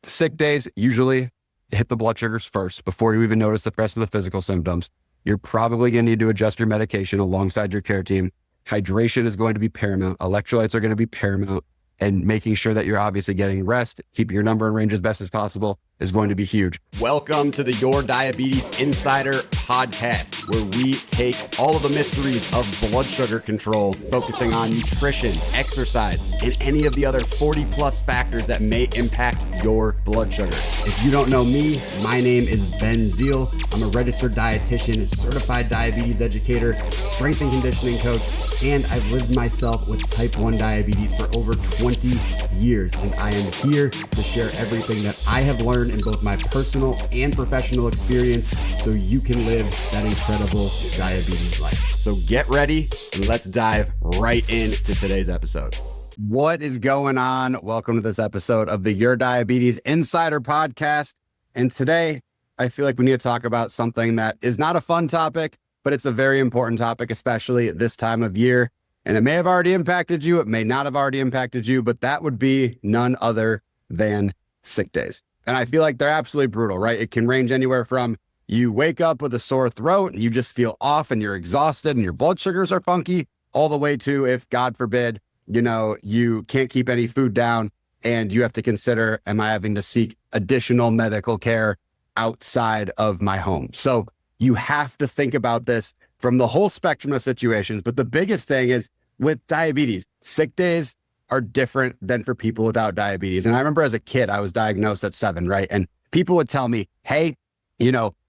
Sick days usually hit the blood sugars first before you even notice the rest of the physical symptoms. You're probably going to need to adjust your medication alongside your care team. Hydration is going to be paramount. Electrolytes are going to be paramount. And making sure that you're obviously getting rest, keeping your number in range as best as possible is going to be huge. Welcome to the Your Diabetes Insider podcast, where we take all of the mysteries of blood sugar control, focusing on nutrition, exercise, and any of the other 40 plus factors that may impact your blood sugar. If you don't know me, my name is Ben Zeal. I'm a registered dietitian, certified diabetes educator, strength and conditioning coach, and I've lived myself with type 1 diabetes for over 20 years. And I am here to share everything that I have learned in both my personal and professional experience so you can live that incredible diabetes life. So get ready and let's dive right into today's episode. What is going on? Welcome to this episode of the Your Diabetes Insider podcast. And today I feel like we need to talk about something that is not a fun topic, but it's a very important topic, especially at this time of year. And it may have already impacted you. It may not have already impacted you, but that would be none other than sick days. And I feel like they're absolutely brutal, right? It can range anywhere from you wake up with a sore throat and you just feel off and you're exhausted and your blood sugars are funky, all the way to if, God forbid, you can't keep any food down and you have to consider, am I having to seek additional medical care outside of my home? So you have to think about this from the whole spectrum of situations. But the biggest thing is with diabetes, sick days are different than for people without diabetes. And I remember as a kid, I was diagnosed at 7, right? And people would tell me, hey,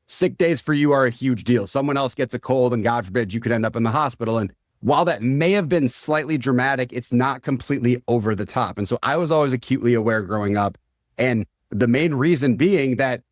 sick days for you are a huge deal. Someone else gets a cold and God forbid you could end up in the hospital. And while that may have been slightly dramatic, it's not completely over the top. And so I was always acutely aware growing up. And the main reason being that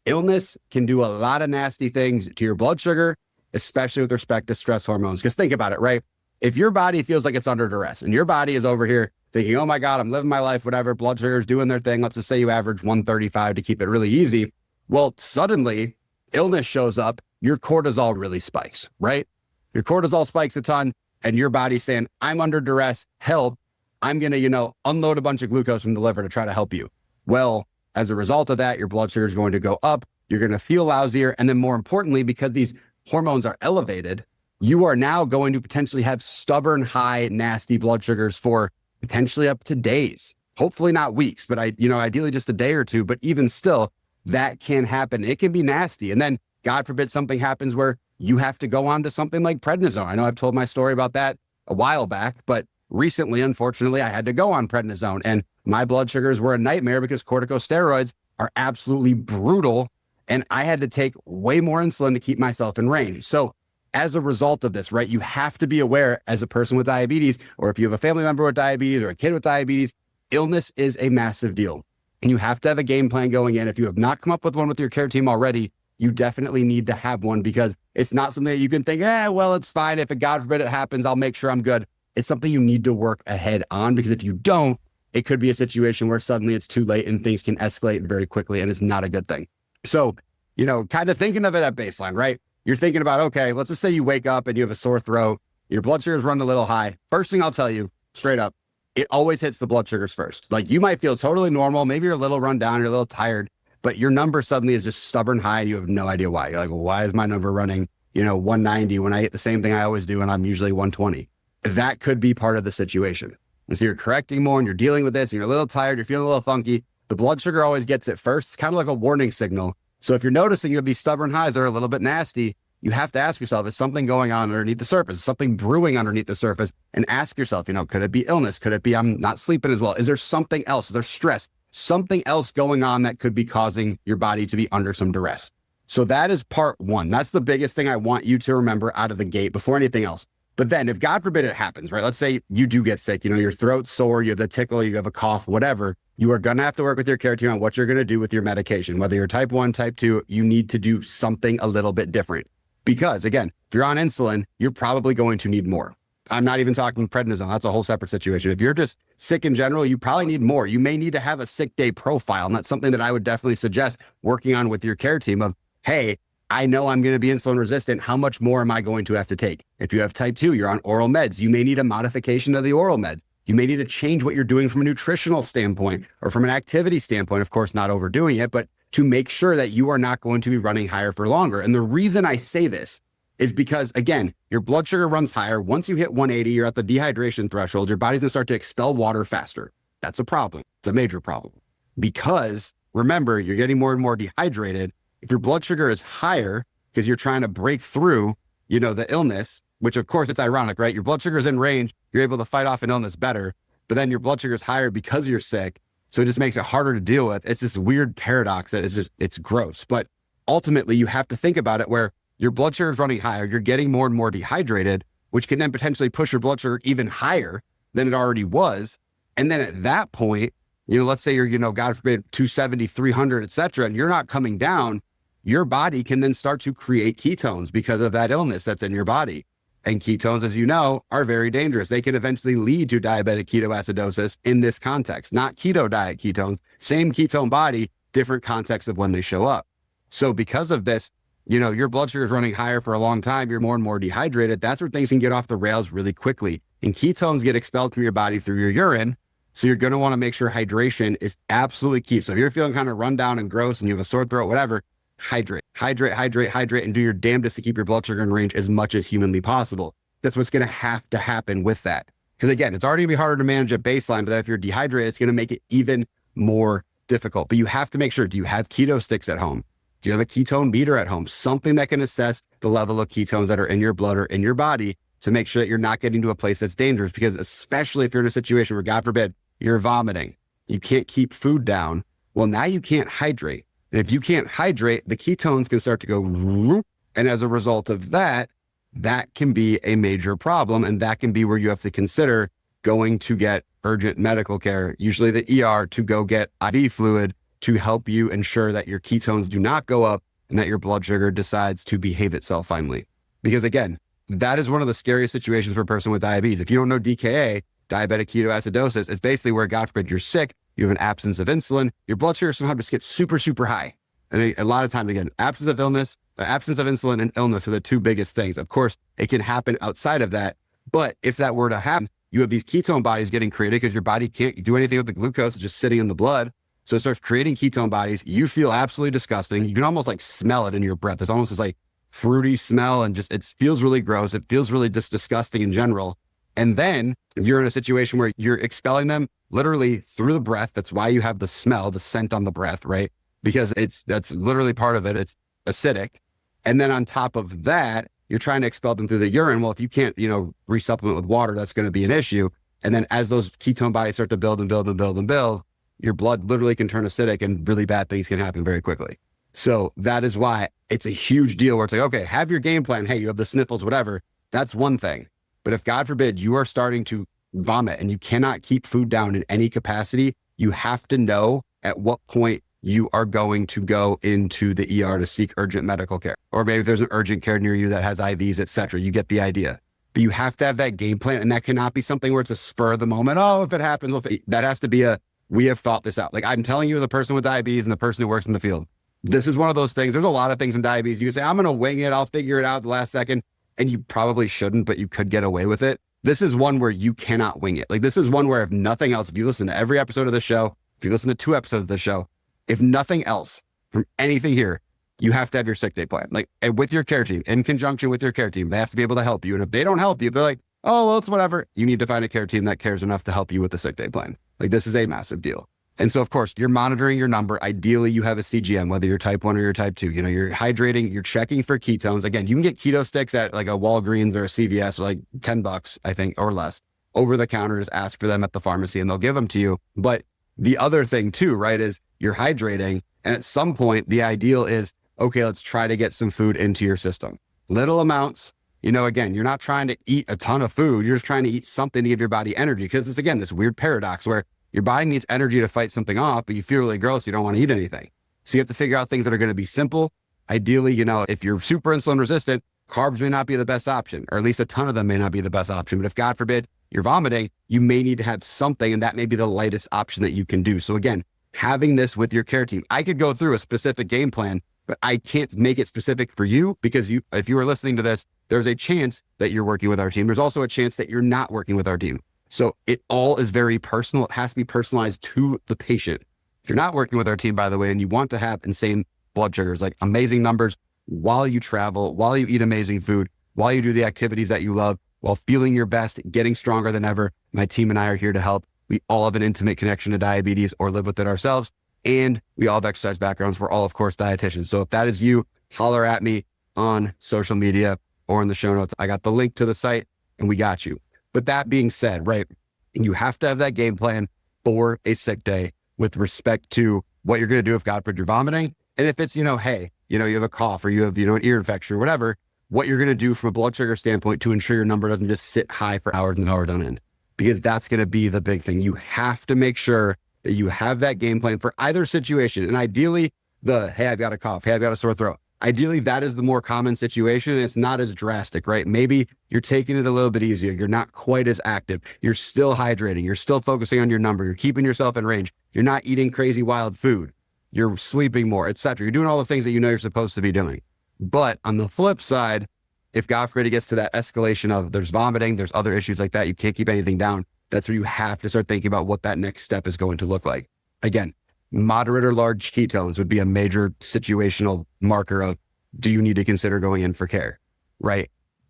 illness can do a lot of nasty things to your blood sugar, especially with respect to stress hormones. Because think about it, right? If your body feels like it's under duress and your body is over here thinking, oh my God, I'm living my life, whatever, blood sugar is doing their thing. Let's just say you average 135 to keep it really easy. Well, suddenly illness shows up, your cortisol really spikes, right? Your cortisol spikes a ton and your body's saying, I'm under duress, help. I'm going to, unload a bunch of glucose from the liver to try to help you. Well, as a result of that, your blood sugar is going to go up. You're going to feel lousier. And then more importantly, because these hormones are elevated, you are now going to potentially have stubborn, high, nasty blood sugars for potentially up to days, hopefully not weeks, but ideally just a day or two. But even still, that can happen. It can be nasty. And then God forbid something happens where you have to go on to something like prednisone. I know I've told my story about that a while back, but recently, unfortunately, I had to go on prednisone and my blood sugars were a nightmare because corticosteroids are absolutely brutal. And I had to take way more insulin to keep myself in range. So as a result of this, right, you have to be aware as a person with diabetes, or if you have a family member with diabetes or a kid with diabetes, illness is a massive deal. And you have to have a game plan going in. If you have not come up with one with your care team already, you definitely need to have one because it's not something that you can think, well, it's fine. If God forbid it happens, I'll make sure I'm good. It's something you need to work ahead on because if you don't, it could be a situation where suddenly it's too late and things can escalate very quickly and it's not a good thing. So, kind of thinking of it at baseline, right? You're thinking about, okay, let's just say you wake up and you have a sore throat, your blood sugars run a little high. First thing I'll tell you straight up, it always hits the blood sugars first. Like you might feel totally normal. Maybe you're a little run down, you're a little tired, but your number suddenly is just stubborn high. You have no idea why. You're like, well, why is my number running, 190 when I hit the same thing I always do and I'm usually 120? That could be part of the situation. And so you're correcting more and you're dealing with this and you're a little tired, you're feeling a little funky. The blood sugar always gets it first. It's kind of like a warning signal. So if you're noticing you have these stubborn highs that are a little bit nasty, you have to ask yourself, is something going on underneath the surface? Is something brewing underneath the surface? And ask yourself, could it be illness? Could it be I'm not sleeping as well? Is there something else? Is there stress? Something else going on that could be causing your body to be under some duress. So that is part one. That's the biggest thing I want you to remember out of the gate before anything else. But then if God forbid it happens, right? Let's say you do get sick, your throat's sore, you have the tickle, you have a cough, whatever. You are going to have to work with your care team on what you're going to do with your medication. Whether you're type 1, type 2, you need to do something a little bit different. Because again, if you're on insulin, you're probably going to need more. I'm not even talking prednisone. That's a whole separate situation. If you're just sick in general, you probably need more. You may need to have a sick day profile. And that's something that I would definitely suggest working on with your care team of, hey, I know I'm going to be insulin resistant. How much more am I going to have to take? If you have type 2, you're on oral meds. You may need a modification of the oral meds. You may need to change what you're doing from a nutritional standpoint or from an activity standpoint, of course, not overdoing it, but to make sure that you are not going to be running higher for longer. And the reason I say this is because, again, your blood sugar runs higher. Once you hit 180, you're at the dehydration threshold. Your body's gonna start to expel water faster. That's a problem. It's a major problem because remember, you're getting more and more dehydrated. If your blood sugar is higher because you're trying to break through, the illness, which of course it's ironic, right? Your blood sugar is in range. You're able to fight off an illness better, but then your blood sugar is higher because you're sick. So it just makes it harder to deal with. It's this weird paradox that it's gross. But ultimately you have to think about it where your blood sugar is running higher. You're getting more and more dehydrated, which can then potentially push your blood sugar even higher than it already was. And then at that point, let's say you're, God forbid, 270, 300, et cetera, and you're not coming down, your body can then start to create ketones because of that illness that's in your body. And ketones, as you know, are very dangerous. They can eventually lead to diabetic ketoacidosis in this context, not keto diet ketones, same ketone body, different context of when they show up. So because of this, your blood sugar is running higher for a long time. You're more and more dehydrated. That's where things can get off the rails really quickly. And ketones get expelled from your body through your urine. So you're going to want to make sure hydration is absolutely key. So if you're feeling kind of run down and gross and you have a sore throat, whatever, hydrate, and do your damnedest to keep your blood sugar in range as much as humanly possible. That's what's going to have to happen with that. Because again, it's already going to be harder to manage at baseline, but then if you're dehydrated, it's going to make it even more difficult. But you have to make sure, do you have keto sticks at home? Do you have a ketone meter at home? Something that can assess the level of ketones that are in your blood or in your body to make sure that you're not getting to a place that's dangerous. Because especially if you're in a situation where, God forbid, you're vomiting, you can't keep food down. Well, now you can't hydrate. And if you can't hydrate, the ketones can start to go, and as a result of that, that can be a major problem. And that can be where you have to consider going to get urgent medical care, usually the ER, to go get IV fluid to help you ensure that your ketones do not go up and that your blood sugar decides to behave itself finally. Because again, that is one of the scariest situations for a person with diabetes. If you don't know DKA, diabetic ketoacidosis, it's basically where, God forbid, you're sick, you have an absence of insulin, your blood sugar somehow just gets super, super high. And a lot of times, again, absence of insulin and illness are the two biggest things. Of course, it can happen outside of that. But if that were to happen, you have these ketone bodies getting created because your body can't do anything with the glucose, it's just sitting in the blood. So it starts creating ketone bodies. You feel absolutely disgusting. You can almost like smell it in your breath. There's almost this like fruity smell and just, it feels really gross. It feels really just disgusting in general. And then if you're in a situation where you're expelling them literally through the breath, that's why you have the smell, the scent on the breath, right? Because that's literally part of it. It's acidic. And then on top of that, you're trying to expel them through the urine. Well, if you can't, resupplement with water, that's going to be an issue. And then as those ketone bodies start to build and build and build and build, your blood literally can turn acidic and really bad things can happen very quickly. So that is why it's a huge deal where it's like, okay, have your game plan. Hey, you have the sniffles, whatever. That's one thing. But if, God forbid, you are starting to vomit and you cannot keep food down in any capacity, you have to know at what point you are going to go into the ER to seek urgent medical care. Or maybe if there's an urgent care near you that has IVs, et cetera. You get the idea. But you have to have that game plan. And that cannot be something where it's a spur of the moment. Oh, if it happens, that has to be we have thought this out. Like I'm telling you as a person with diabetes and the person who works in the field, this is one of those things. There's a lot of things in diabetes. You can say, I'm going to wing it. I'll figure it out at the last second. And you probably shouldn't, but you could get away with it. This is one where you cannot wing it. Like this is one where if nothing else, if you listen to every episode of the show, if you listen to 2 episodes of the show, if nothing else from anything here, you have to have your sick day plan. Like and with your care team, in conjunction with your care team, they have to be able to help you. And if they don't help you, they're like, oh, well, it's whatever. You need to find a care team that cares enough to help you with the sick day plan. Like this is a massive deal. And so, of course, you're monitoring your number. Ideally, you have a CGM, whether you're type 1 or you're type 2. You're hydrating, you're checking for ketones. Again, you can get keto sticks at like a Walgreens or a CVS, like $10, I think, or less. Over the counter, just ask for them at the pharmacy and they'll give them to you. But the other thing too, right, is you're hydrating. And at some point, the ideal is, okay, let's try to get some food into your system. Little amounts. Again, you're not trying to eat a ton of food. You're just trying to eat something to give your body energy. Because it's, again, this weird paradox where your body needs energy to fight something off, but you feel really gross. You don't want to eat anything. So you have to figure out things that are going to be simple. Ideally, if you're super insulin resistant, carbs may not be the best option, or at least a ton of them may not be the best option. But if, God forbid, you're vomiting, you may need to have something, and that may be the lightest option that you can do. So again, having this with your care team, I could go through a specific game plan, but I can't make it specific for you because if you are listening to this, there's a chance that you're working with our team. There's also a chance that you're not working with our team. So it all is very personal. It has to be personalized to the patient. If you're not working with our team, by the way, and you want to have insane blood sugars, like amazing numbers while you travel, while you eat amazing food, while you do the activities that you love, while feeling your best, getting stronger than ever, my team and I are here to help. We all have an intimate connection to diabetes or live with it ourselves. And we all have exercise backgrounds. We're all, of course, dietitians. So if that is you, holler at me on social media or in the show notes. I got the link to the site and we got you. But that being said, right, you have to have that game plan for a sick day with respect to what you're going to do if, God forbid, you're vomiting. And if it's, hey, you have a cough or you have, an ear infection or whatever, what you're going to do from a blood sugar standpoint to ensure your number doesn't just sit high for hours and hours on end, because that's going to be the big thing. You have to make sure that you have that game plan for either situation. And ideally hey, I've got a cough. Hey, I've got a sore throat. Ideally, that is the more common situation. It's not as drastic, right? Maybe you're taking it a little bit easier. You're not quite as active. You're still hydrating. You're still focusing on your number. You're keeping yourself in range. You're not eating crazy wild food. You're sleeping more, etc. You're doing all the things that you're supposed to be doing. But on the flip side, if God forbid it gets to that escalation of there's vomiting, there's other issues like that, you can't keep anything down, that's where you have to start thinking about what that next step is going to look like. Again, moderate or large ketones would be a major situational marker of, do you need to consider going in for care, right?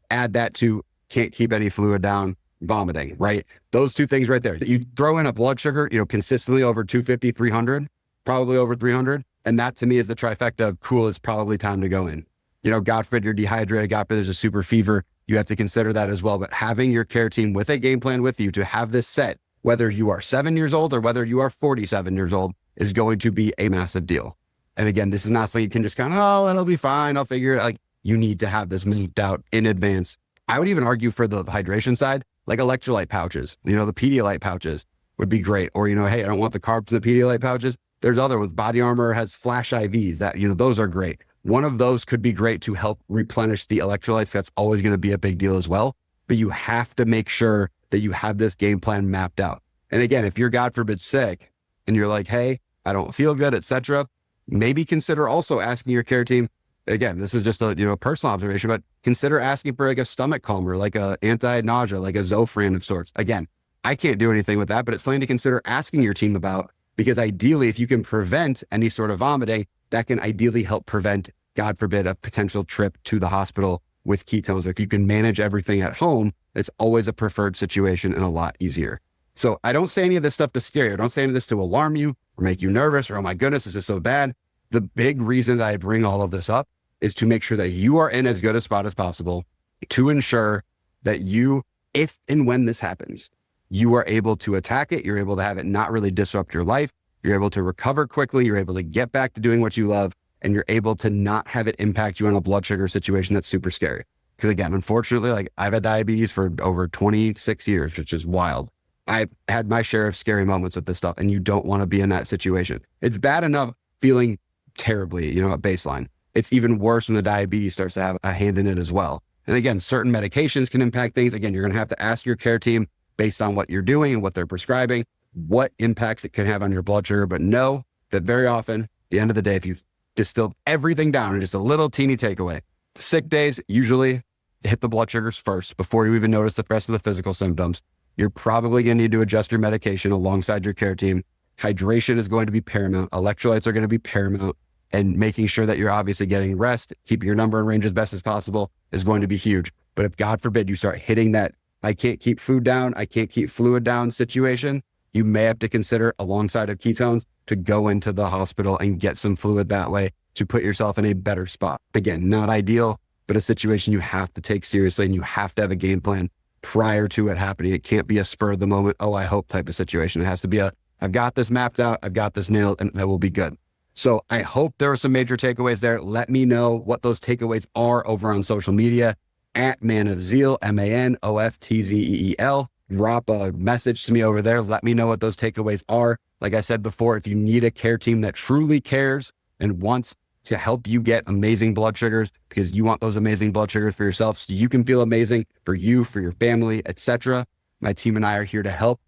Add that to can't keep any fluid down, vomiting, right? Those two things right there. You throw in a blood sugar, consistently over 250, 300, probably over 300. And that to me is the trifecta of cool, it's probably time to go in. God forbid you're dehydrated, God forbid there's a super fever, you have to consider that as well. But having your care team with a game plan with you to have this set, whether you are 7 years old or whether you are 47 years old, is going to be a massive deal. And again, this is not something you can just it'll be fine, I'll figure it out. Like, you need to have this mapped out in advance. I would even argue for the hydration side, like electrolyte pouches, the Pedialyte pouches would be great. Or, hey, I don't want the carbs in the Pedialyte pouches. There's other ones. Body Armor has flash IVs that, those are great. One of those could be great to help replenish the electrolytes. That's always going to be a big deal as well. But you have to make sure that you have this game plan mapped out. And again, if you're, God forbid, sick and you're like, hey, I don't feel good, etc., maybe consider also asking your care team. Again, this is just a personal observation, but consider asking for like a stomach calmer, like a anti-nausea, like a Zofran of sorts. Again, I can't do anything with that, but it's something to consider asking your team about, because ideally, if you can prevent any sort of vomiting, that can ideally help prevent, God forbid, a potential trip to the hospital with ketones. Or if you can manage everything at home, it's always a preferred situation and a lot easier. So I don't say any of this stuff to scare you. I don't say any of this to alarm you or make you nervous or, oh my goodness, this is so bad. The big reason that I bring all of this up is to make sure that you are in as good a spot as possible to ensure that you, if and when this happens, you are able to attack it. You're able to have it not really disrupt your life. You're able to recover quickly. You're able to get back to doing what you love, and you're able to not have it impact you on a blood sugar situation that's super scary. Because again, unfortunately, like I've had diabetes for over 26 years, which is wild. I've had my share of scary moments with this stuff, and you don't want to be in that situation. It's bad enough feeling terribly, at baseline. It's even worse when the diabetes starts to have a hand in it as well. And again, certain medications can impact things. Again, you're going to have to ask your care team based on what you're doing and what they're prescribing, what impacts it can have on your blood sugar. But know that very often, at the end of the day, if you've distilled everything down in just a little teeny takeaway, sick days usually hit the blood sugars first before you even notice the rest of the physical symptoms. You're probably going to need to adjust your medication alongside your care team. Hydration is going to be paramount. Electrolytes are going to be paramount. And making sure that you're obviously getting rest, keeping your number in range as best as possible is going to be huge. But if, God forbid, you start hitting that I can't keep food down, I can't keep fluid down situation, you may have to consider, alongside of ketones, to go into the hospital and get some fluid that way to put yourself in a better spot. Again, not ideal, but a situation you have to take seriously, and you have to have a game plan prior to it happening. It can't be a spur of the moment, oh, I hope type of situation. It has to be I've got this mapped out, I've got this nailed, and that will be good. So I hope there are some major takeaways there. Let me know what those takeaways are over on social media at Man of Zeal, MANOFTZEEL. Drop a message to me over there. Let me know what those takeaways are. Like I said before, if you need a care team that truly cares and wants to help you get amazing blood sugars, because you want those amazing blood sugars for yourself so you can feel amazing for you, for your family, etc., my team and I are here to help.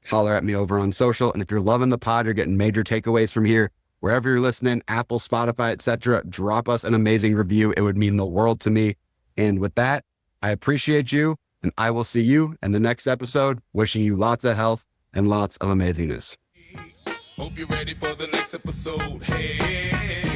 Holler at me over on social. And if you're loving the pod, you're getting major takeaways from here, wherever you're listening, Apple, Spotify, etc., drop us an amazing review. It would mean the world to me. And with that, I appreciate you. And I will see you in the next episode, wishing you lots of health and lots of amazingness. Hope you're ready for the next episode. Hey.